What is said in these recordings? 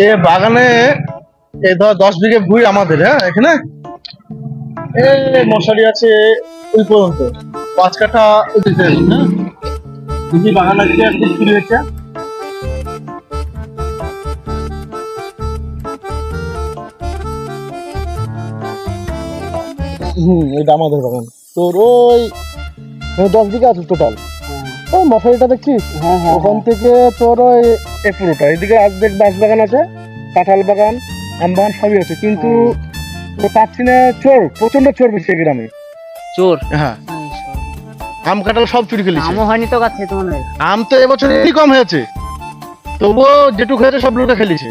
এ বাগানে এই ধর 10 বিঘে ভুঁই আমাদের, হ্যাঁ এখানে এ মশারি আছে ওই পর্যন্ত 5 কাঠা দিতে, হ্যাঁ যদি বাগান আছে খুব চুরি হয়েছে। এটা আমাদের বাগান। তোর ওই 10 বিঘা আছে টোটাল। ওই মশারিটা দেখছিস? ওখান থেকে তোর ওই এই পুরোটা এদিকে অর্ধেক বাঁশ বাগান আছে, কাঁঠাল বাগান, আম বাগান সবই আছে, কিন্তু পাচ্ছি না। চোর, প্রচন্ড চোর বেশি গ্রামে। চোর? হ্যাঁ, আম কাঁঠাল সব চুরি খেলেছে। আমও হয়নি তো গাছে তোমার? আম তো এবছর এমনি কম হয়েছে, তবুও যেটুকু হয়েছে সব লুটে ফেলেছে।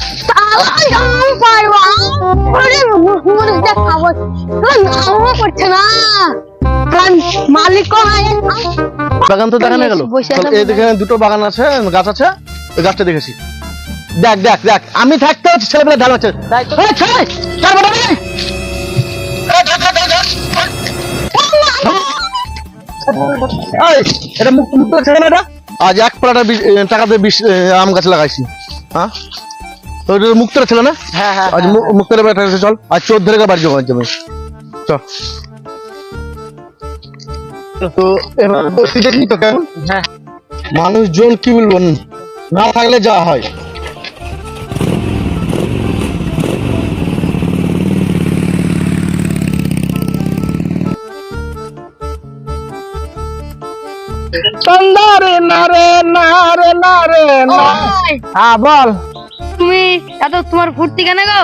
বাগান তো দেখানো গেল, এদিকে দুটো বাগান আছে, গাছ আছে, ওই গাছটা দেখেছি। দেখ দেখ দেখ, আমি থাকতে হচ্ছে ছেলেপেলে ঢাল হচ্ছে। এটা মুক্ত মুক্ত ছেলে না, এটা আজ 1 প্লাটা টাকা দিয়ে 20 আম গাছ লাগাইছি। হ্যাঁ তো মুক্তরা ছিল না? হ্যাঁ হ্যাঁ, আজ মুক্তরা বেটা চল, আজ 14 ধরে বাড়ি জমা জমি চল। তো এবার দেখি তো কেমন। হ্যাঁ, মানুষজন কি বলবো, না থাকলে যা হয়। হ্যাঁ বল। তুমি এত তোমার ফুর্তি কেন গো?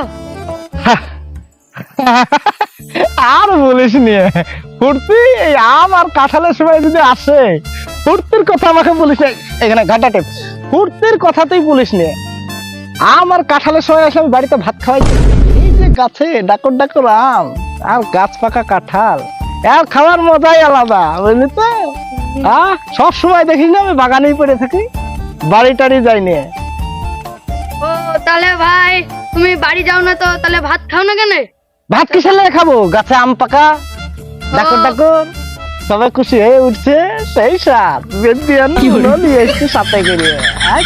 আর বলিস নিয়ে ফুর্তি, এই আম আর কাঁঠালের সময় যদি আসে, ফুর্তির কথা আমাকে বলিস না। এখানে ঘাটা টেপ, ফুর্তির কথাতেই বলিস নিয়ে। আম আর কাঁঠালের সময় আসলে আমি বাড়িতে ভাত খাওয়াই। এই যে গাছে ডাকর ডাকর আম আর গাছ পাকা কাঁঠাল, আর খাওয়ার মজাই আলাদা, বুঝলি তো? সব সময় দেখিস না আমি বাগানেই পড়ে থাকি, বাড়ি টাড়ি যাই নিয়ে। ও তাহলে ভাই তুমি বাড়ি যাও না তো, তাহলে ভাত খাও না কেন? ভাত কিসের লাগে খাবো? গাছে আম পাকা, ডাকর ডাকর, সবাই খুশি হয়ে উঠছে, সেই সাথ নিয়ে এসছি সাথে করে।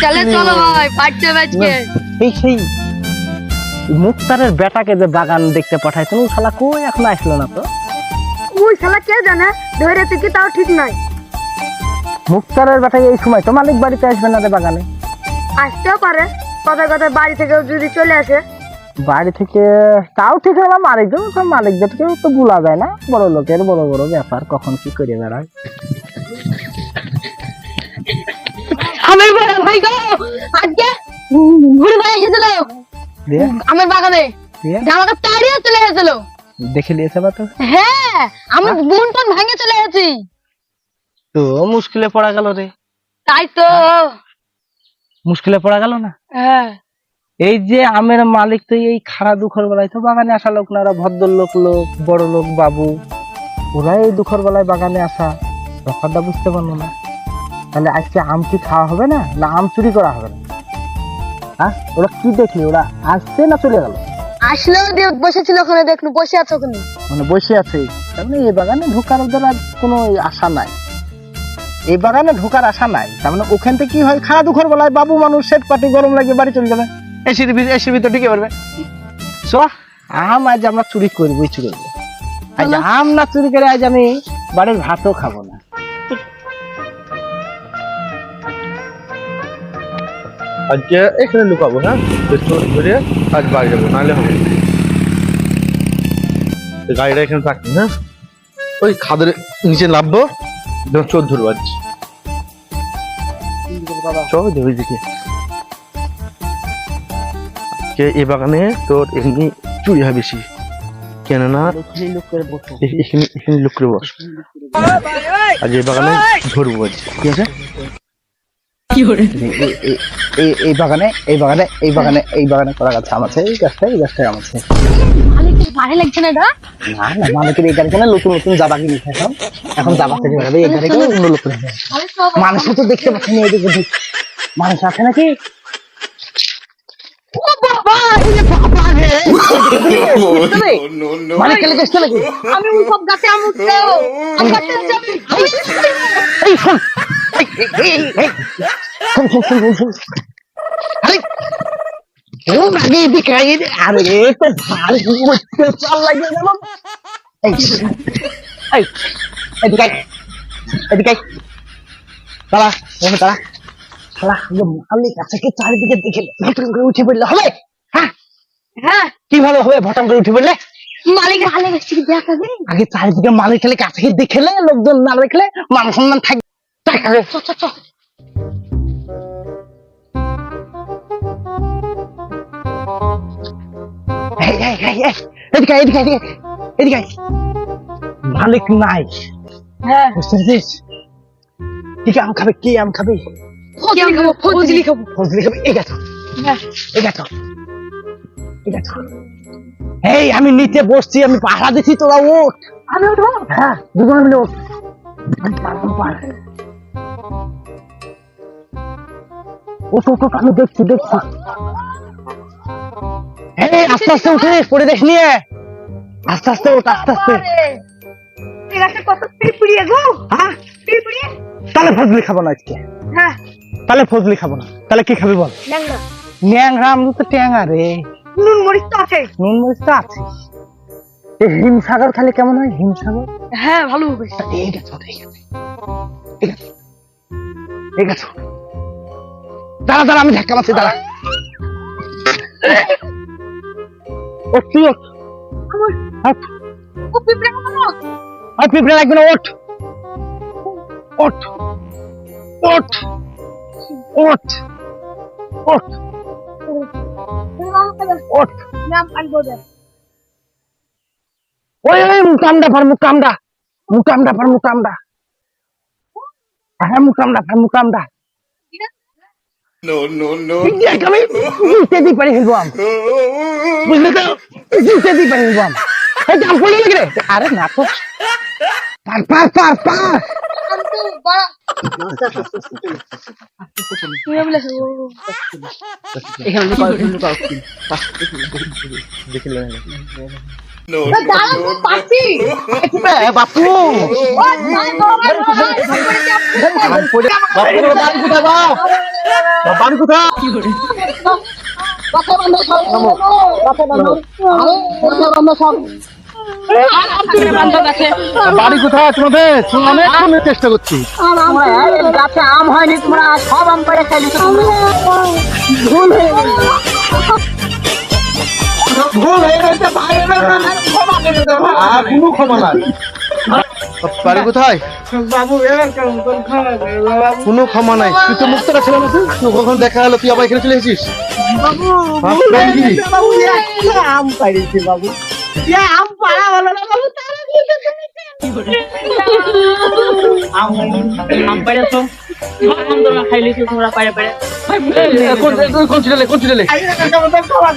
তাহলে চলো ভাই পাঠতে বাজকে। এই সেই মুক্তারের বেটাকে যে বাগান দেখতে পাঠাইছেন, ও শালা কই এখন আসলো না তো? ওই শালা কে জানে, ধরে থেকে তাও ঠিক নাই। মুক্তারের বেটা এই সময় তো মালিক বাড়িতে আসবে না রে বাগানে? আসতেও পারে, কথা কথা বাড়ি থেকে যদি চলে আসে। বাড়ি থেকে তাও ঠিক হলো, মালিকদেরকে তো ভুলা যায় না, বড় লোকের বড় বড় ব্যাপার, কখন কি করে বেড়ায়। আমার ভাই গো, আজকে ঘুরে ভাই এসেছিল আমার বাগানে, আমাকে তাড়িয়ে চলে এসেছিল। দেখে নিয়েছে বা তো? হ্যাঁ, আমার বোন টোন ভাঙে চলে গেছি। তো মুশকিলে পড়া গেল রে। তাই তো মুশকিলে পড়া গেল না? হ্যাঁ, এই যে আমের মালিক তো এই খারাপ দুঃখের বেলায় তো বাগানে আসা লোক না, ওরা ভদ্রলোক লোক, বড় লোক বাবু, ওরা এই দুঃখের বেলায় বাগানে আসা ব্যাপারটা বুঝতে পারলো না। তাহলে আজকে আম কি খাওয়া হবে না, না আম চুরি করা হবে না? হ্যাঁ, ওরা কি দেখলি, ওরা আসছে না চলে গেল? আসলেও বসেছিল ওখানে, দেখলু বসে আছে ওখানে, মানে বসে আছে। তার মানে এই বাগানে ঢোকার ওদের আর কোনো আশা নাই, এই বাগানে ঢোকার আশা নাই। তার মানে ওখান থেকে কি হয়, খাওয়া দুঃখের বেলায় বাবু মানুষ সেট পাটি গরম লাগে বাড়ি চলে যাবে, এসির ভিতর ঢুকে পারবে। আম আজ আমরা চুরি করবো, আজ আম না চুরি করে আজ আমি বাড়ির ভাতও খাবো না। আজকে এখানে লুকাবো, হ্যাঁ ধরে আজ বাড়ি যাবো, নাহলে হবে গাড়িটা এখানে থাকবে। হ্যাঁ, ওই খাদের নিচে নামবো, চোর ধরবো আজ। ওইদিকে এই বাগানে তোর এমনি চুরি হয় বেশি, কেননা এখানে লুক করে বস। আজ এই বাগানে ধরবো আজ, ঠিক আছে? এই বাগানে করা গাছ আম আছে, এই গাছটাই আম আছে। ভালো লাগছে না এটা? না না, মালিকের এই গাড়ি নতুন নতুন যাবা কিনে এখন যাবা থেকে বেড়াবে, এই গাড়ি অন্য লোক করে। মানুষ তো দেখতে পাচ্ছি না, এদিকে মানুষ আছে নাকি? মালিক খেলে দেখছে নাকি? আমি সব গাছে আম উঠছে, আম গাছে এই শোন, শোন, আগে এদিকে আয়, আরে তো ভালো করতে চাল লাগে গেল। এই এই এদিকে আয়, এদিকে আয়। দাঁড়া এখানে দাঁড়া। শালা মালিক আছে কি চারিদিকে দেখে ভটাম করে উঠে পড়লে হবে? হ্যাঁ হ্যাঁ কি ভালো হবে ভটাম করে উঠে পড়লে? মালিকের হালে গেছি দেখা যায়। আগে চারিদিকে মালিক খেলে কাছে দেখলে লোকজন না দেখলে মান সম্মান থাকবে। চ চ চ এই, এই, এই, এই, এদিকে আয়, এদিকে আয়, এদিকে আয়। মালিক নাই হ্যাঁ বুঝতেছিস? কি আম খাবে, কি আম খাবে? ফজলি খাবো ফজলি খাবো। ফজলি খাবে। এই গেছো, হ্যাঁ এই গেছো, এই গেছো। এই আমি নিচে বসছি, আমি পাহারা দিচ্ছি, তোরা ওঠ। আমি উঠবো। হ্যাঁ দুজনে মিলে ওঠ। আমি পারবো, পারবো। ওঠ, ওঠ, ওঠ, আমি দেখছি, দেখছি। এই আস্তে আস্তে উঠে পড়ে দেখ নিয়ে, আস্তে আস্তে ওঠ, আস্তে আস্তে। ঠিক আছে কত পিঁপড়িয়ে গো। হ্যাঁ পিঁপড়িয়ে। তাহলে ফজলি খাবো না আজকে, হ্যাঁ তাহলে ফজলি খাবো না, তাহলে কি খাবি বল? ল্যাংড়া। ন্যাংরা আমরা তো ট্যাংরা রে। নুন মরিচ তো আছে। নুন মরিচ তো আছে। হিমসাগর খালি কেমন হয়? হিমসাগর হ্যাঁ ভালো হবে। এই গেছো, এই গেছো, এই গেছো, এই গেছো। দাঁড়া দাঁড়া, আমি ধাক্কা মারছি, দাঁড়া। ওঠ তুই, ওঠ। ওঠ। ও পিঁপড়ে খাবো না। আর পিঁপড়ে লাগবে না, ওঠ, ওঠ, ওঠ, ওঠ, ওঠ, ওঠ। নাম আনবো দে। ওই ওই মুকামটা পার, মুকামটা, মুকামটা পার, মুকামটা। হ্যাঁ মুকামটা পার, মুকামটা। দেখ আমি জিতে দিই পারি ফেলবো আম, বুঝলি তো? জিতে দিই পারি ফেলবো আম। এই দাম পড়লো নাকি রে? আরে না তো, পার পার পার পার। আমি তো বড়। তুই বলে খাবো। এখানে লুকাও, লুকাও। দাঁড়া তো পাচ্ছি। বাপু ও নাই বাবা। বাপু বাড়ি কোথায়? বাড়ি কোথায়? কথা বন্ধ সব। কথা বন্ধ। আরে কথা বন্ধ সব। আর আপনি বন্ধ আছে। বাড়ি কোথায় তোমাদের? অনেকক্ষণ চেষ্টা করছি। আমরা গাছে আম হয়নি, তোমরা সব আম পেড়ে খাইছো তোমরা। ভুল হয়ে গেছে। ভুল হয়ে গেছে ভাই, আর কোনো ক্ষমা নাই। বাড়ি কোথায়? বাবু এবার কেমন কোন খাওয়া যায় বাবু? কোনো ক্ষমা নাই। তুই তো মুক্তটা ছিল না, তুই কখন দেখা হলো তুই আবার এখানে চলে এসেছিস? বাবু হ্যাঁ, ভুল হয়ে কি? গেছে বাবু, একটা আম পাইছি বাবু। আম পাড়া হলো না বাবু, তারা বুঝতে পেরেছে। আম পাড়েছো? আম তোমরা খাইলিছো, তোমরা পাড়ে পাড়ে। কোন ছিলেন, কোন ছিলেন? খাওয়া